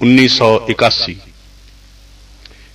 1981।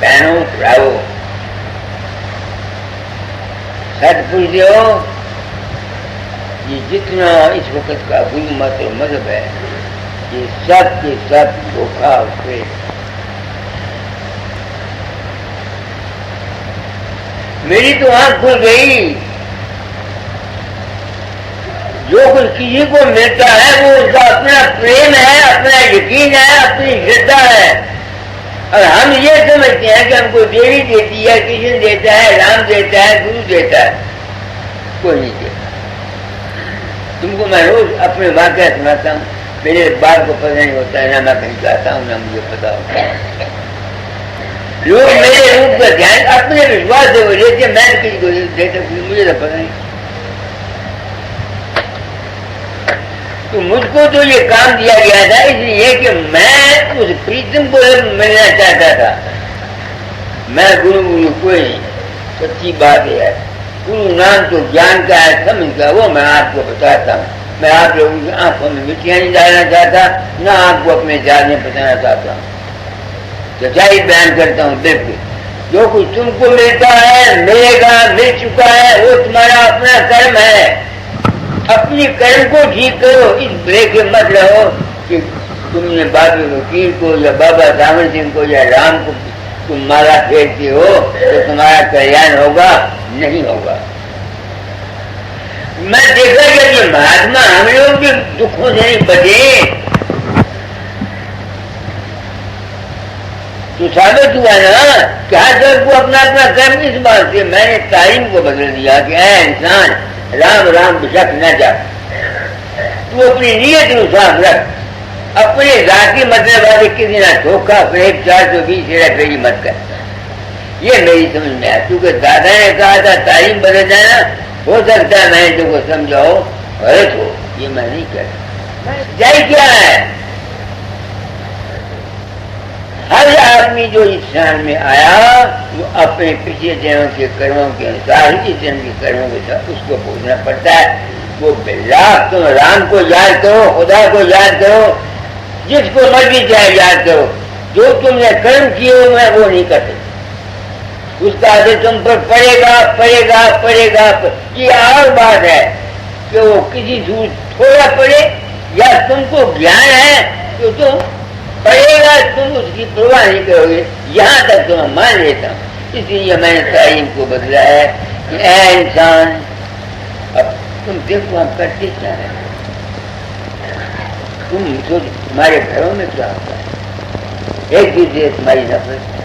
بہنوں پڑھاؤ، سچ پوچھتے ہو یہ جتنا اس وقت کا حکومت اور مذہب ہے یہ سب کے سب دھوکھا ہوئے. میری تو آنکھ کھل گئی. جو کچھ کسی کو ملتا ہے وہ اس کا اپنا پریم ہے، اپنا یقین ہے، اپنی شردا ہے. اور ہم یہ سمجھتے ہیں کہ ہم کو دیوی دیتی ہے، کشن دیتا ہے، رام دیتا ہے، گرو دیتا ہے. کوئی نہیں دیتا. تم کو میں روز اپنے واقعہ سناتا ہوں. میرے باپ کو پتہ نہیں ہوتا ہے، نہ میں کہیں جاتا ہوں نہ مجھے پتا ہوتا ہے. لوگ میرے روپ کا دھیان اپنے وشواس سے وہ لیتے، میں کسی کو دیتا مجھے تو پتہ نہیں. تو مجھ کو تو یہ کام دیا گیا تھا اس لیے کہ میں اس پریتم کو ملنا چاہتا تھا. میں گرو کوئی نہیں، سچی بات ہے. گرو نام تو جان کا ہے، سمجھ کا، وہ میں آپ کو بتاتا ہوں. میں آپ لوگوں کی آنکھوں میں مٹیاں نہیں ڈالنا چاہتا، نہ آپ کو اپنے جال میں پھنسانا چاہتا ہوں. سچائی بیان کرتا ہوں. بالکل جو کچھ تم کو ملتا ہے، ملے گا، مل چکا ہے، وہ تمہارا اپنا کرم ہے. اپنی کرم کو ٹھیک کرو. اس برے کے مت رہو کہ تم نے بابی وکیل کو یا بابا دامن سنگھ کو یا رام کو تم مالا پھیرتے ہو تو تمہارا کلیان ہوگا. نہیں ہوگا. میں دیکھا کہ یہ مہاتما ہم لوگ بھی دکھوں سے نہیں بچے تو ثابت ہوا نا کہ ہر سب کو اپنا اپنا کرم. اس بات سے میں نے تعلیم کو بدل دیا کہ اے انسان رام رام بشک نہ جا. تو اپنی نیت کو صاف رکھ. اپنے ذاتی مطلب والے کسی نہ دھوکہ فریب 420 رکھ مت کر. یہ میری سمجھ میں آیا. کیونکہ دادا نے کہا تھا تعلیم بدل جانا. ہو سکتا ہے میں تم کو سمجھاؤ غلط ہو، یہ میں نہیں کہتا. جائے کیا ہے ہر آدمی جو اس شان میں آیا وہ اپنے پچھلے جنموں کے کرموں کے انسار ہی اس جنم کے کرموں کے ساتھ اس کو بھوگنا پڑتا ہے. وہ باللہ تم رام کو یاد کرو، خدا کو یاد کرو، جس کو مرضی چاہے یاد کرو. جو تم نے کرم کیے ہوئے وہ نہیں کرتے. اس کا اثر تم پر پڑے گا پڑے گا پڑے گا. یہ اور بات ہے کہ وہ کسی دور تھوڑا پڑے یا تم کو گیان ہے تو تم پڑے گا، تم اس کی پرواہ نہیں کرو گے. یہاں تک تو میں مان لیتا ہوں. اس لیے میں نے تعلیم کو بدلا ہے کہ اے انسان اب تم دیکھو ہم کرتے کیا ہے. تم سوچ تمہارے گھروں میں کیا ہوتا ہے. ایک دوسرے سے تمہاری نفرت ہے،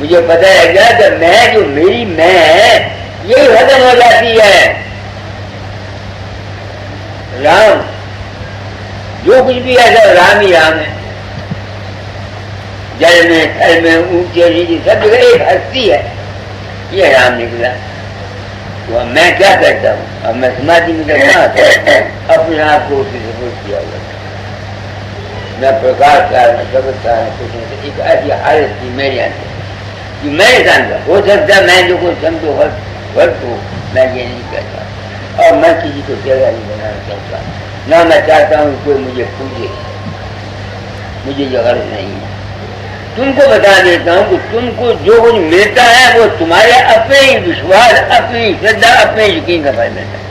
مجھے پتہ لگ گیا کہ میں جو میری میں ہے یہی ختم ہو جاتی ہے. رام جو کچھ بھی ہے سب رام ہی رام ہے. جل میں تھل میں اونچے نیچے سب جگہ ایک ہستی ہے. یہ رام نکلا. تو میں کیا کرتا ہوں؟ اب میں سماجی میں کہتا ہوں اپنے آپ کو اسی سے پوچھ کیا ہوا. میں پرکاش کار میں سبتا ہے کچھ نہیں. ایک ایسی حالت تھی میرے اندر کہ میں نہیں جانتا. ہو سکتا ہے میں جو کچھ سمجھو غلط ہوں، میں یہ نہیں کہتا. اور میں کسی کو چہرہ نہیں بنانا چاہتا، نہ میں چاہتا ہوں کہ کوئی مجھے پوچھے. مجھے یہ غرض نہیں ہے. تم کو بتا دیتا ہوں کہ تم کو جو کچھ ملتا ہے وہ تمہارے اپنے ہی وشواس، اپنی شردا، اپنے یقین کا پھل ملتا ہے.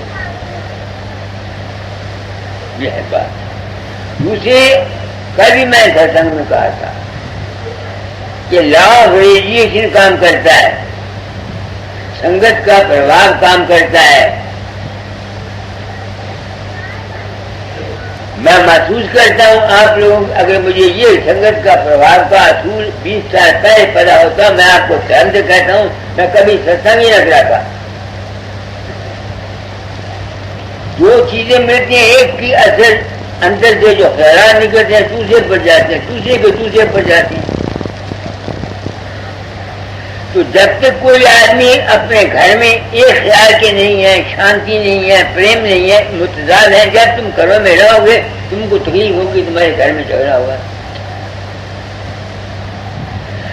یہ ہے بات. دوسرے کبھی میں ستسنگ میں کہا تھا کہ لا آف ریڈیشن کام کرتا ہے، سنگت کا پربھاؤ کام کرتا ہے. میں محسوس کرتا ہوں آپ لوگ اگر مجھے یہ سنگت کا پربھاؤ کا اصول 20 سال پہلے پیدا ہوتا، میں آپ کو چند کہتا ہوں میں کبھی ستسنگ ہی نہ کراتا. دو چیزیں ملتی ہیں، ایک کی اثر اندر سے جو خیالات نکلتے ہیں دوسرے پر جاتے ہیں، دوسرے کے دوسرے پر جاتے ہیں. تو جب تک کوئی آدمی اپنے گھر میں ایک خیال کے نہیں ہے، شانتی نہیں ہے، پریم نہیں ہے، متضاد ہے، جب تم گھروں میں رہو گے تم کو تکلیف ہوگی، تمہارے گھر میں جھگڑا ہوگا.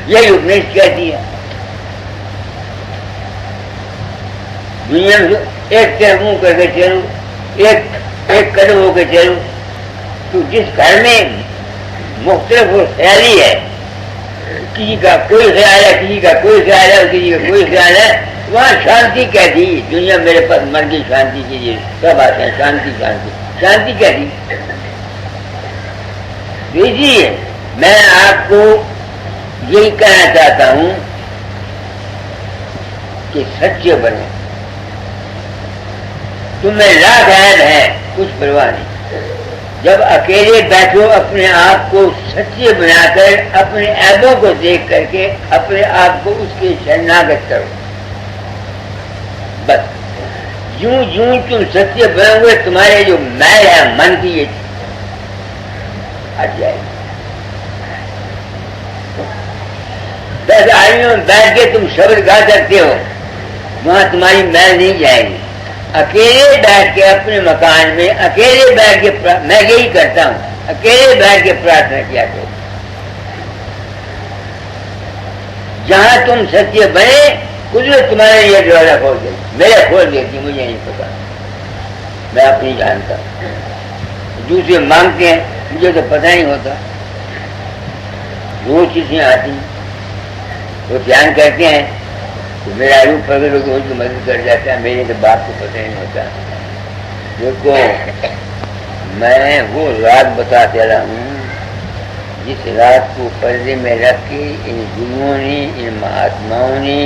یہی اپنیش کہتی ہے. دنیا میں ایک طرف منہ کر کے چلو، ایک قدم ہو کے چلو. تو جس گھر میں مختلف خیالی ہے، کسی کا کوئی خیال ہے، کسی کا کوئی خیال ہے، کسی کا کوئی خیال ہے، وہاں شانتی کہتی. دنیا میرے پاس مر گئی شانتی کے لیے سب آتے ہیں. شانتی شانتی شانتی کہتی. دیکھیے میں آپ کو یہی کہنا چاہتا ہوں کہ سچے بنے. تمہیں لاکھ عیب ہے، کچھ پرواہ نہیں. جب اکیلے بیٹھو اپنے آپ کو سچے بنا کر اپنے عیبوں کو دیکھ کر کے اپنے آپ کو اس کی شرناگت کرو. بس یوں یوں تم سچے بنو گے تمہارے جو میل ہے من کی یہ ہٹ جائے گی. 10 آدمیوں میں بیٹھ کے تم شبد گا سکتے ہو، وہاں تمہاری میل نہیں جائے گی. اکیلے بیٹھ کے اپنے مکان میں اکیلے بیٹھ کے میں یہی کرتا ہوں، اکیلے بیٹھ کے پرارتھنا کیا کرو. جہاں تم سچے بنے قدرت تمہارے لیے دروازہ کھول دیتی. میرے کھول دیتی، مجھے نہیں پتا، میں اپنی جانتا. دوسرے مانگتے ہیں، مجھے تو پتہ نہیں ہوتا. روز چیزیں آتی ہیں، وہ دھیان کرتے ہیں تو میرا روپ پرگٹ ہو کے ان کی مدد کر جاتا ہے. میرے تو باپ کو پتہ نہیں ہوتا. دیکھو میں وہ رات بتاتے رہا ہوں جس رات کو پردے میں رکھ کے ان گروؤں نے، ان مہاتماؤں نے،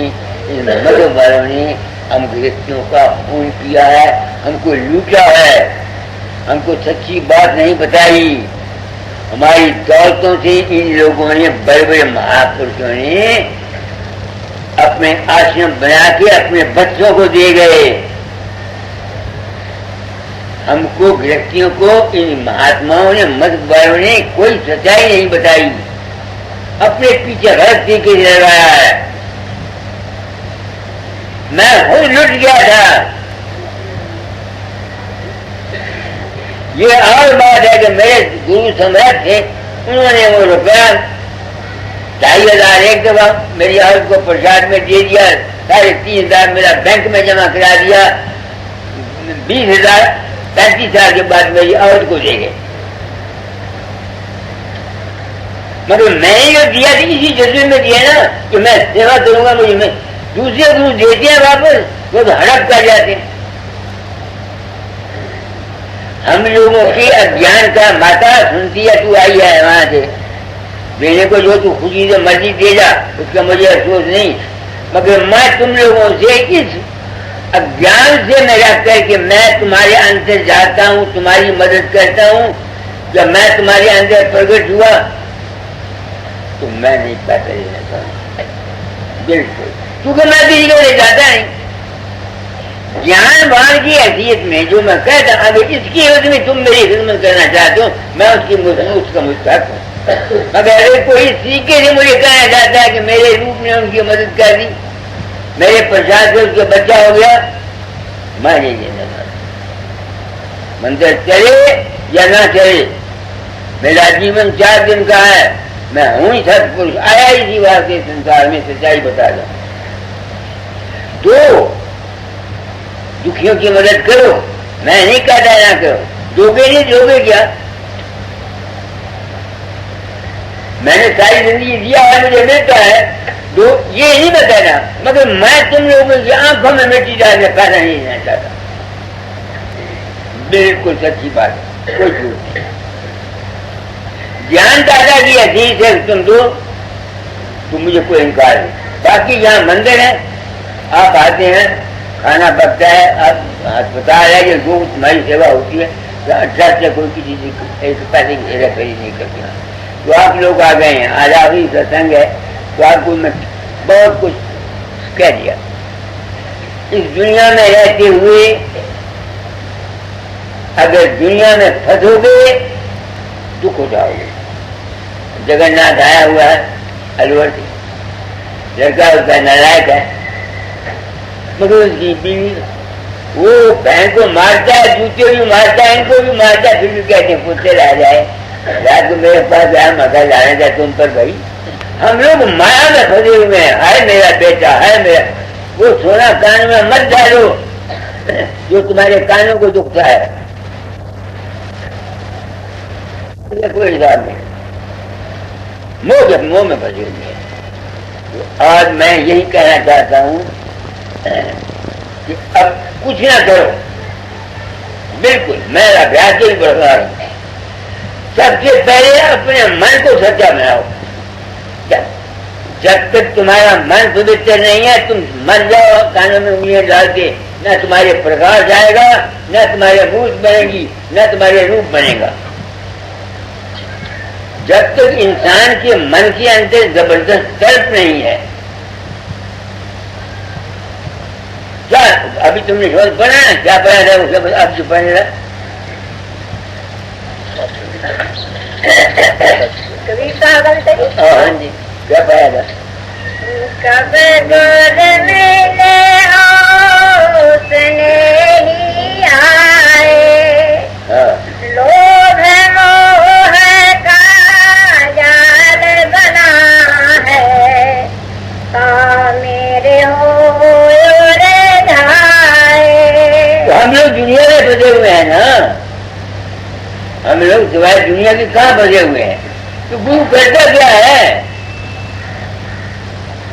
ان مذہب والوں نے ہم گرستیوں کا خون کیا ہے، ہم کو لوٹا ہے، ہم کو سچی بات نہیں بتائی. ہماری دولتوں سے ان لوگوں نے، بڑے بڑے مہاپرشوں نے اپنے آشرم بنا کے اپنے بچوں کو دے گئے. ہم کو گرستیوں کو ان مہاتماؤں نے، مذہب والوں نے کوئی سچائی نہیں بتائی، اپنے پیچھے غلط طریقے سے لگایا ہے. میں خود لٹ گیا تھا. یہ اور بات ہے کہ میرے گرو سمراٹ تھے، انہوں نے وہ روپیہ 2,500 ایک دفعہ میری عورت کو پرساد میں دے دیا، 3,500 میرا بینک میں جمع کرا دیا. 20,000 35 سال کے بعد میری عورت کو دے گئے. مگر میں نے جو دیا تھی اسی جذبے میں دیا نا کہ میں سیوا کروں گا. مجھے میں دوسرے گرو دیتے ہیں واپس، وہ تو ہڑپ کر جاتے ہیں. ہم لوگوں کی اجیان کا ماتا سنتی ہے، تو آئی ہے وہاں سے دینے کو جو تو خوشی سے مرضی دے جا، اس کا مجھے افسوس نہیں. مگر میں تم لوگوں سے اس اجیان سے میں رکھ کر کہ میں تمہارے اندر جاتا ہوں، تمہاری مدد کرتا ہوں، جب میں تمہارے اندر پرگٹ ہوا تو میں نہیں پیسہ لینا چاہتا. بالکل، کیونکہ میں کسی کو لے جاتا نہیں. جان بان کی حیثیت میں جو میں کہتا ہوں اگر اس کی عوض میں تم میری خدمت کرنا چاہتے ہو میں اس کا مستحق ہوں. مگر اگر کوئی طریقے سے مجھے کہنا چاہتا ہے کہ میرے روپ نے ان کی مدد کر دی، میرے پرساد سے اس کا بچہ ہو گیا، میں نہیں دینا چاہتا. مندر چلے یا نہ چلے، میرا جیون 4 دن کا ہے، میں ہوں ہی ست پروش، آیا ہی تھی واسطے سنسار میں سچائی بتا دوں. دو دکھیوں کی مدد کرو، میں نہیں کہتا نہ کرو. دو گے نہیں دو گے کیا؟ میں نے ساری زندگی دیا ہے، مجھے ملتا ہے. دو یہ نہیں بتانا، مگر میں تم لوگوں کی آنکھوں میں مٹی ڈال کے پیدا نہیں لینا چاہتا. بالکل سچی بات ہے، کوئی جھوٹ نہیں. جان دادا کی حدیث ہے تم دو تو مجھے کوئی انکار نہیں. باقی یہاں مندر ہے، آپ آتے ہیں، کھانا پکتا ہے، آپ ہسپتال ہے، یہ جو تمہاری سیوا ہوتی ہے، ٹرسٹ سے کوئی کسی ایک پیسے کی ہیرا پھیری نہیں کرتی. تو آپ لوگ آ گئے ہیں، آج آخری ستسنگ ہے تو آپ کو میں بہت کچھ کہہ دیا. اس دنیا میں رہتے ہوئے اگر دنیا میں پھنسو گے دکھ ہو جاؤ گے. جگن ناتھ آیا ہوا ہے الور سے، لڑکا اس کا نالائق ہے، مگر اس کی بیوی وہ بہن کو مارتا ہے، جوتے بھی مارتا ہے، ان کو بھی مارتا ہے، پھر بھی کہتے ہیں پوچھتے رہ جائے. رات کو میرے پاس آیا، مگر جانا تھا تم پر بھائی، ہم لوگ مایا میں پھنسے ہوئے ہیں. ہے میرا بیٹا، ہے میرا، وہ سونا کان میں مت ڈالو جو تمہارے کانوں کو دکھتا ہے. کوئی حساب نہیں، منہ میں پھنسے ہوئے ہیں. آج میں یہی کہنا چاہتا ہوں کہ اب کچھ نہ کرو. بالکل میرا بیاض برقرار ہوں. سب سے پہلے اپنے من کو سچا بناؤ. جب تک تمہارا من پوتر نہیں ہے تم مر جاؤ کانوں میں انگلیاں ڈال کے، نہ تمہارے پرکاش آئے گا، نہ تمہارے روح بنے گی، نہ تمہارے روپ بنے گا. جب تک انسان کے من کے اندر زبردست طرف نہیں ہے. کیا ابھی تم نے شوق پڑھا نا، کیا پڑھا تھا اس اب جو پڑھ رہا ہاں جی کیا پڑھا تھا؟ کب گود ملے اس نے ہی آئے، لوبھ موہ کا جال بنا ہے، میرے ہو رے جائے. تو ہم لوگ دنیا میں پھنسے ہوئے ہیں نا، ہم لوگ سوائے دنیا کے کہاں پھنسے ہوئے ہیں. تو گرو کرتا کیا ہے؟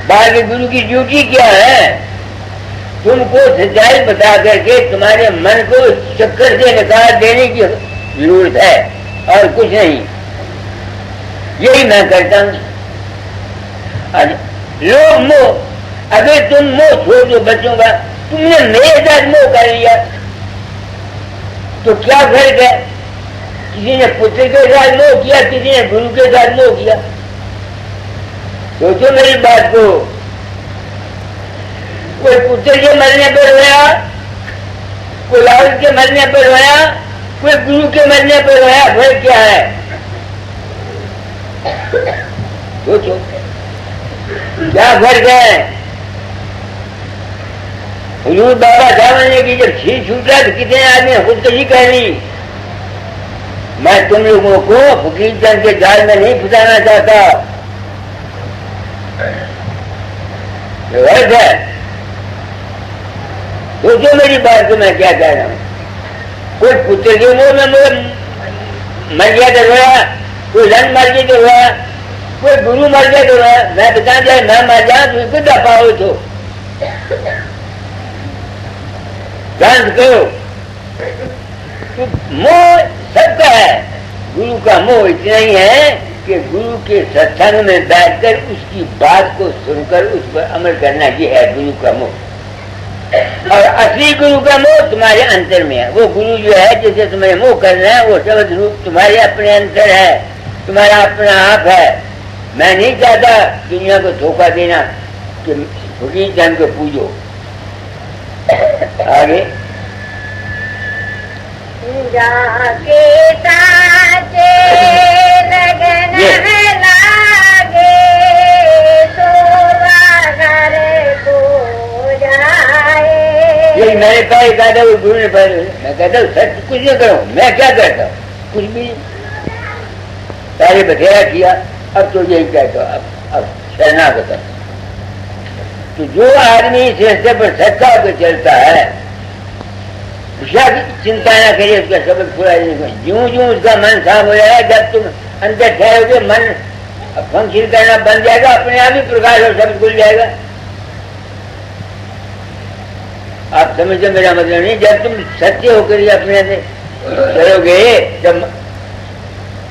بعد میں گرو کی ڈیوٹی کیا ہے؟ تم کو سچائی بتا کر کے تمہارے من کو چکر سے نکال دینے کی ضرورت ہے اور کچھ نہیں. یہی میں کرتا ہوں. لوگ موہ، اگر تم موہ چھوڑ دو بچوں کا، تم نے میرے ساتھ موہ کر لیا تو کیا فرق ہے؟ کسی نے پتر کے ساتھ موہ کیا، کسی نے گرو کے ساتھ موہ کیا. سوچو میری بات کو. کوئی پتر کے مرنے پر رویا، کوئی لال کے مرنے پر رویا، کوئی گرو کے مرنے پر رویا. فرق کیا ہے؟ سوچو کیا فرق ہے؟ حضور بابا صاحب نے کی جب چھیر چھوٹا تو کتنے آدمی نے خودکشی کر لی. میں تم لوگوں کو فقیر چند کے جال میں نہیں پھنسانا چاہتا. غلط ہے. سوچو میری بات کو میں کیا کہہ رہا ہوں. کوئی پتر کے منہ میں مر گیا تو رویا، کوئی رنگ مر گیا تو رویا، کوئی گرو مر گیا تو رویا. میں بتا دیا میں مر جاؤں تم کتنا پاؤ تو جانچ کرو. موہ سب کا ہے، گرو کا موہ اتنا ہی ہے کہ گرو کے ستسنگ میں بیٹھ کر اس کی بات کو سن کر اس پر عمل کرنا، یہ ہے گرو کا موہ. اور اصلی گرو کا موہ تمہارے انتر میں ہے. وہ گرو جو ہے جسے تمہیں موہ کرنا ہے وہ شبد روپ تمہارے اپنے انتر ہے، تمہارا اپنا آپ ہے. میں نہیں چاہتا دنیا کو دھوکہ دینا. کہ فقیر چند کو پوجو. آگے جا کے سانچے لگن لاگے صبح گھر کو جائے. یہ میں نے کہا ایک آدھا وہ گرو نے پڑھ میں کہتا ہوں سچ کچھ نہیں کروں میں کیا کرتا ہوں کچھ بھی سارے بتھیرا کیا اب تو یہی کہتا ہوں اب شرناگت ہوں. تو جو آدمی اس راستے پر سچا ہو کے چلتا ہے کی چنتا نہ کریے اس کا سبق پورا نہیں. جوں جوں اس کا من صاف ہو جائے گا جب تم اندر ٹھہرو گے من فنکشن کرنا بن جائے گا اپنے آپ ہی پرکاش اور سب کھل جائے گا. آپ سمجھو میرا مطلب نہیں جب تم سچے ہو کر اپنے سے چلو گے جب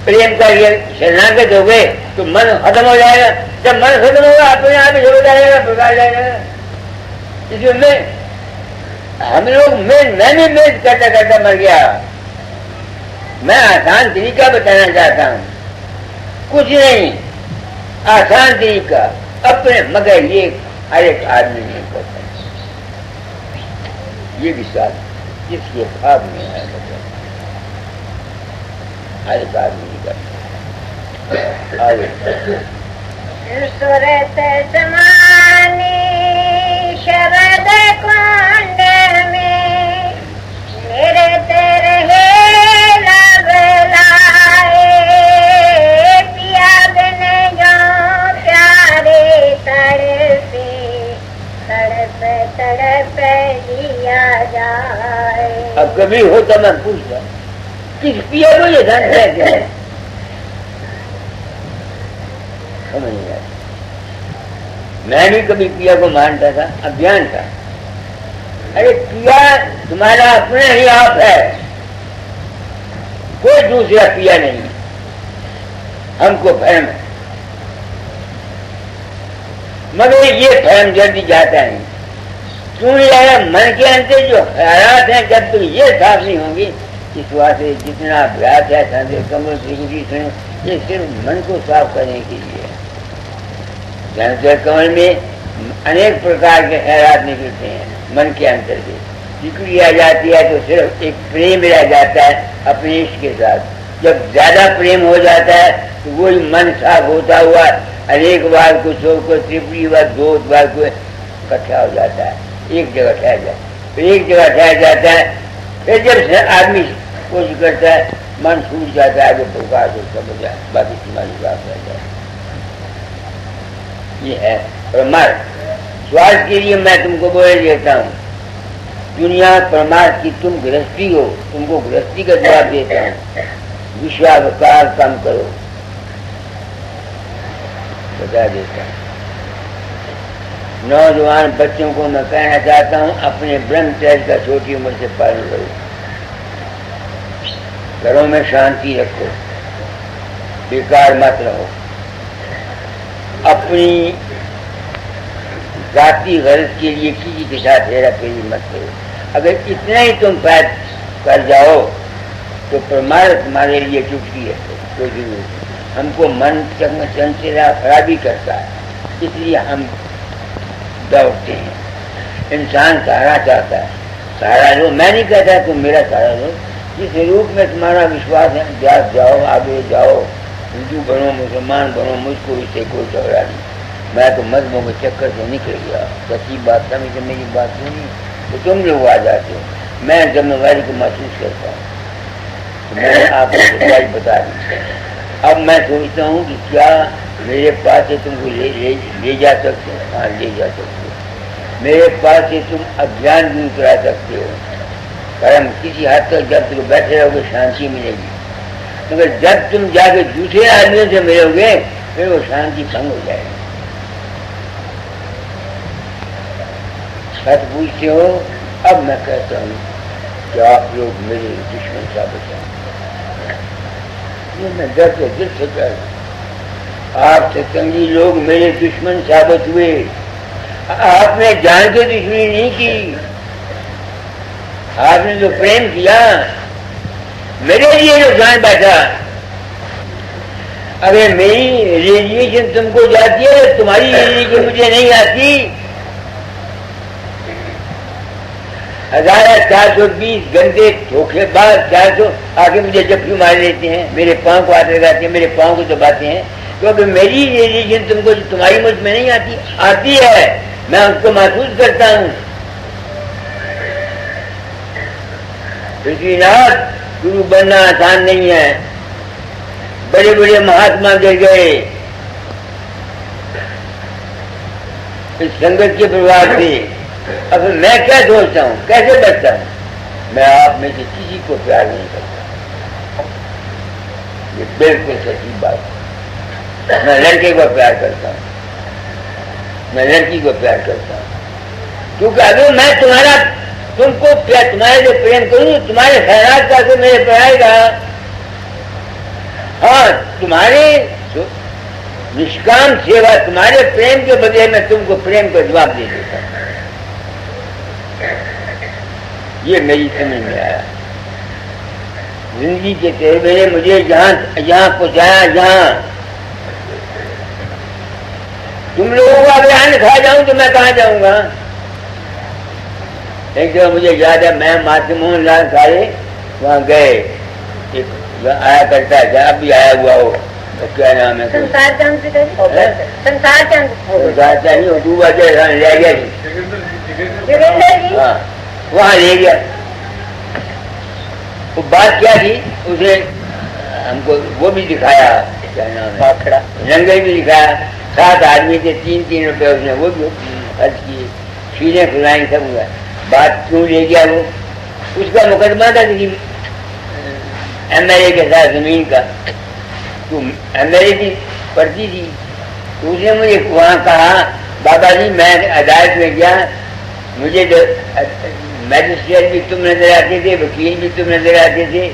پریم کا یہ شرناگت ہو گئے تو من ختم ہو جائے گا. جب من ختم ہوگا اپنے آپ ہی ہو جائے گا پرکاش جائے گا. اس میں ہم لوگ میں بھی محنت کرتا کرتا مر گیا. میں آسان طریقہ بتانا چاہتا ہوں کچھ نہیں آسان طریقہ اپنے مگر یہ ہر ایک آدمی نہیں کرتا. یہ بھی ساتھ جس کے خواب میں ہے ہر ایک آدمی نہیں کرتا. صورت سمانی شرد کنڈ میں میرے تیرے لب لائے پیا بن جو پیارے تڑپے تڑپ تڑپ لیا جائے. اب کبھی ہوتا میں پوچھتا کس پیا کو یہ دھن ہے کیا سمجھ نہیں آتا. میں بھی کبھی پیا کو مانتا تھا اجان تھا. ارے پیا تمہارا اپنا ہی آپ ہے کوئی دوسرا پیا نہیں. ہم کو فہم ہے مگر یہ فہم جلدی جاتا نہیں. کیوں نہیں آیا من کے اندر جو خیالات ہیں جب تک یہ صاف نہیں ہوں گی اس واسطے جتنا ابھیاس ہے سندے کمل سے یہ صرف من کو صاف کرنے کے لیے ہے. جنتر کمل میں انیک پرکار کے خیالات نکلتے ہیں من کے اندر سے. سیکڑی آ جاتی ہے تو صرف ایک پریم رہ جاتا ہے اپنے عشق کے ساتھ. جب زیادہ پریم ہو جاتا ہے تو وہی من صاف ہوتا ہوا انیک بار کچھ ہو کو ترپڑی بار دو بار کو اکٹھا ہو جاتا ہے ایک جگہ ٹھہر جاتا ہے. ایک جگہ ٹھہر جاتا ہے پھر جب آدمی کوشش کرتا ہے من چھوٹ جاتا ہے جو پرکار کو سمجھ جائے باقی تمہاری بات رہ جائے. یہ ہے پرمار. سوال کے لیے میں تم کو بول دیتا ہوں دنیا پرمار کی تم گرہستی ہو تم کو گرہستی کا جواب دیتا ہوں. وشواکار کم کرو بتا دیتا ہوں. نوجوان بچوں کو میں کہنا چاہتا ہوں اپنے برہمچریہ کا چھوٹی عمر سے پالن کرو. گھروں میں شانتی رکھو بیکار مت رہو. اپنی ذاتی غرض کے لیے کسی کے ساتھ ہیرا پھیری مت کرو. اگر اتنا ہی تم فائد کر جاؤ تو پرمار تمہارے لیے چٹکی ہے کوئی ضرورت نہیں. ہم کو من چنچلا خرابی کرتا ہے اس لیے ہم دوڑتے ہیں. انسان سہارا چاہتا ہے سہارا لو. میں نہیں کہتا تم میرا سہارا لو. جس روپ میں تمہارا وشواس ہے جاؤ آگے جاؤ ہندو بنو مسلمان بنو مجھ کو اس سے کوئی جھگڑا نہیں. میں تو مذہبوں کے چکر سے نکل گیا. سچی بات سمجھ میری بات سنی تو تم لوگ آ جاتے ہو. میں ذمہ داری کو محسوس کرتا ہوں تو میں نے آپ کو سچائی بتا دی. اب میں سوچتا ہوں کہ کیا میرے پاس سے تم کو لے جا سکتے ہو. ہاں لے جا سکتے ہو. میرے پاس سے تم اجان دور کرا سکتے ہو. کرم کسی حد تک جب تک بیٹھے رہو گے شانتی ملے گی. مگر جب تم جا کے دوسرے آدمیوں سے ملو گے پھر وہ شانتی بھنگ ہو جائے گی. سچ پوچھتے ہو. اب میں کہتا ہوں کہ آپ لوگ میرے دشمن ثابت ہیں. یہ میں دل سے کہہ رہا ہوں. آپ ستنگی لوگ میرے دشمن ثابت ہوئے. آپ نے جان کے دشمنی نہیں کی. آپ نے جو پریم کیا میرے لیے جو جان بیٹھا اگر میری ریلیجن تم کو جاتی ہے تمہاری ریلیجن مجھے نہیں آتی. 1420 گندے دھوکے باز 400 آگے مجھے جفی مار لیتے ہیں, میرے پاؤں کو ہاتھ لگاتے ہیں, میرے پاؤں کو دباتے ہیں. کیونکہ میری ریلیجن تم کو تمہاری مجھ میں نہیں آتی ہے, میں اس کو محسوس کرتا ہوں. پرتھوی ناتھ, گرو بننا آسان نہیں ہے. بڑے بڑے مہاتما گر گئے اس سنگت کے پربھاؤ سے. اب میں کیا سوچتا ہوں, کیسے بچتا ہوں؟ میں آپ میں سے کسی کو پیار نہیں کرتا. یہ بالکل سچی بات ہے. میں لڑکے کو پیار کرتا ہوں, میں لڑکی کو پیار کرتا ہوں. کیونکہ اگر میں تم کو تمہارے سے پریم کروں تمہارے خیرات کا تو میرے پر آئے گا. ہاں, تمہارے نشکام سیوا, تمہارے پریم کے بدلے میں تم کو پریم کا جواب دے دیتا ہوں. یہ میری سمجھ میں آیا. زندگی کے تجربے نے مجھے جہاں پہنچایا, جہاں تم لوگوں کا بیان کھا جاؤں تو میں کہاں جاؤں گا. ایک جگہ مجھے یاد ہے, میں ماتے موہن لال کھارے وہاں گئے, ایک آیا کرتا ہے, اب بھی آیا ہوا ہو, کیا نام ہے, سنسار چند نہیں ہو ڈوبا لے گیا جی. ہاں, وہاں لے گیا. وہ بات کیا تھی, اسے ہم کو وہ بھی دکھایا, کیا نام ہے, جنگل بھی دکھایا. 7 آدمی تھے, 3 روپے اس نے وہ بھی خرچ کیے, شیریں کھلائیں, سب ہوا. بات کیوں لے گیا وہ, اس کا مقدمہ تھا کہ ایم ایل اے کے ساتھ زمین کا, تو ایم ایل اے کی پڑتی تھی. تو اس نے مجھے وہاں کہا, بابا جی میں عدالت میں گیا, مجھے میجسٹریٹ بھی تم نظر آتے تھے, وکیل بھی تم نظر آتے تھے.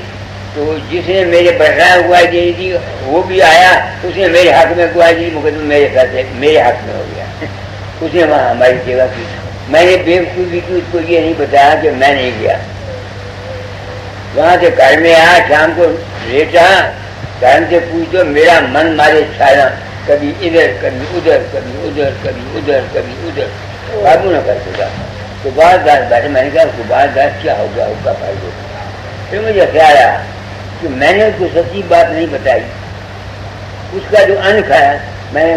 تو جس نے میرے برساں گواہی دینی تھی وہ بھی آیا, اس نے میرے حق میں گواہی دی, مقدمہ میرے ساتھ میرے حق میں ہو گیا. اس نے وہاں ہماری سیوا کی. میں نے بیوقوفی کی اس کو یہ نہیں بتایا کہ میں نہیں گیا. وہاں سے گھر میں آیا, شام کو لیٹا, گھر سے پوچھو, میرا من مارے چھایا, کبھی ادھر کبھی ادھر, کبھی ادھر کبھی ادھر کبھی ادھر, قابو نہ کر سکا. تو بعض باتیں میں نے کہا اس کو بعض کیا ہوگا, اس کا فائدہ. پھر مجھے خیال آیا کہ میں نے اس کو سچی بات نہیں بتائی. اس کا جو ان کھایا, میں نے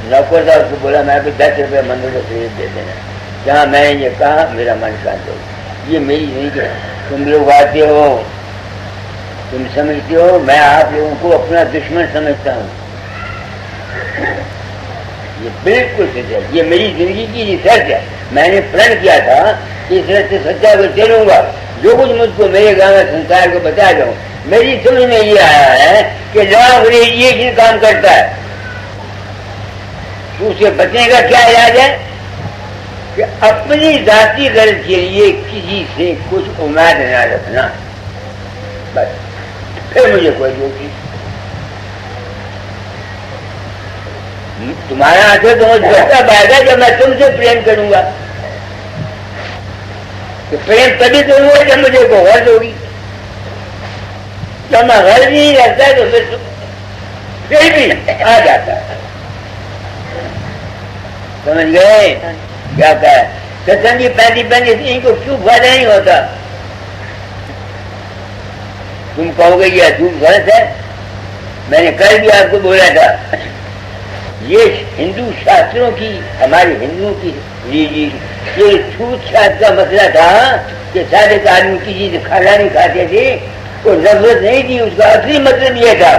نوکر تھا, اس کو بولا میں کو 10 روپے مندر کو خرید دے دینا. جہاں میں نے یہ کہا میرا من شانت ہو. یہ میری نہیں ہے. تم لوگ آتے ہو, تم سمجھتے ہو میں آپ لوگوں کو اپنا دشمن سمجھتا ہوں. یہ بالکل سچ ہے. یہ میری زندگی کی ریسرچ ہے. میں نے پلان کیا تھا کہ اس طرح سے سچا کو چلوں گا, جو کچھ مجھ کو میرے گاؤں میں سنسار کو بتا جاؤں. میری سمجھ میں یہ آیا ہے کہ لا ریڈیشن کام کرتا ہے. تو اسے بچنے کا کیا علاج ہے کہ اپنی ذاتی غرض کے لیے کسی سے کچھ امید نہ رکھنا. بس پھر مجھے کوئی دوسری تمہارا آنکھیں تو مجھے بہتا پائے گا جب میں تم سے پریم کروں گا. کہ پریم تبھی کروں گا جب مجھے کو غرض ہوگی. جب میں غرض نہیں رکھتا تو پھر بھی آ جاتا ہے. سمجھ گئے کیا کہا ہے؟ ستسنگی 35 ان کو کیوں فائدہ نہیں ہوتا. تم کہو گے یہ عجوب غلط ہے. میں نے کل بھی آپ کو بولا تھا, یہ ہندو شاستروں کی, ہمارے ہندوؤں کی یہ چھوٹ چھات کا مسئلہ تھا کہ سارے آدمی کسی سے کھانا نہیں کھاتے تھے. کوئی نفرت نہیں تھی. اس کا اصلی مطلب یہ تھا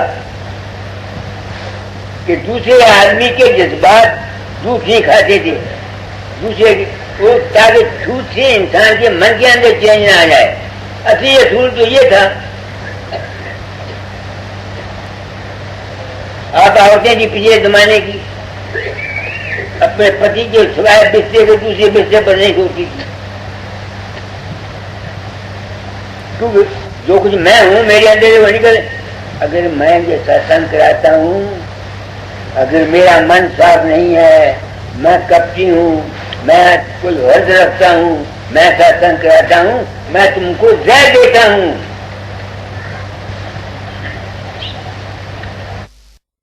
کہ دوسرے آدمی کے جذبات دودھ نہیں کھاتے تھے. دوسرے وہ تاکہ چھوٹ سے انسان کے من کے اندر چینج نہ آ جائے. اصلی اصول تو یہ تھا. آپ عورتیں تھی پچھلے زمانے کی, اپنے پتی کے سوائے بستر کو دوسرے بستر پر نہیں سوتی تھی. کیونکہ جو کچھ میں ہوں میرے اندر وہ نکل. اگر میں یہ ستسنگ کراتا ہوں, اگر میرا من صاف نہیں ہے, میں کپٹی ہوں, میں کوئی غرض رکھتا ہوں, میں ستسنگ کراتا ہوں, میں تم کو زہر دیتا ہوں.